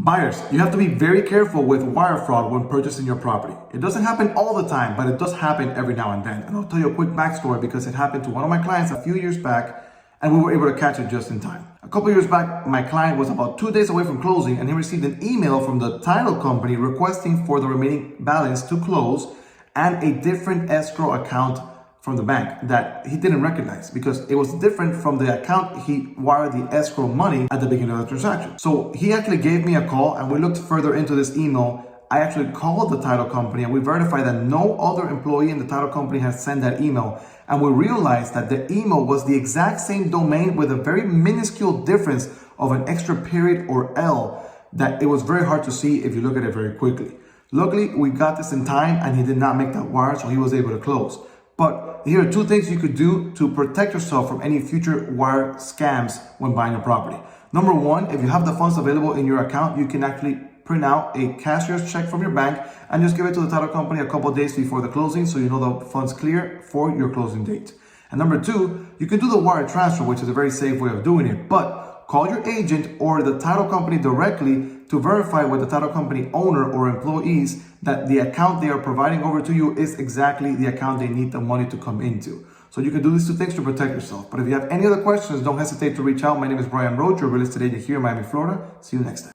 Buyers, you have to be very careful with wire fraud when purchasing your property. It doesn't happen all the time, but it does happen every now and then. And I'll tell you a quick backstory because it happened to one of my clients a few years back and we were able to catch it just in time. A couple of years back, my client was about 2 days away from closing and he received an email from the title company requesting for the remaining balance to close and a different escrow account from the bank that he didn't recognize because it was different from the account he wired the escrow money at the beginning of the transaction. So he actually gave me a call and we looked further into this email. I actually called the title company and we verified that no other employee in the title company had sent that email. And we realized that the email was the exact same domain with a very minuscule difference of an extra period or L that it was very hard to see if you look at it very quickly. Luckily, we got this in time and he did not make that wire, so he was able to close. But here are two things you could do to protect yourself from any future wire scams when buying a property. Number one, if you have the funds available in your account, you can actually print out a cashier's check from your bank and just give it to the title company a couple of days before the closing so you know the funds clear for your closing date. And number two, you can do the wire transfer, which is a very safe way of doing it, but call your agent or the title company directly to verify with the title company owner or employees that the account they are providing over to you is exactly the account they need the money to come into. So you can do these two things to protect yourself. But if you have any other questions, don't hesitate to reach out. My name is Bryan Roach, your real estate agent here in Miami, Florida. See you next time.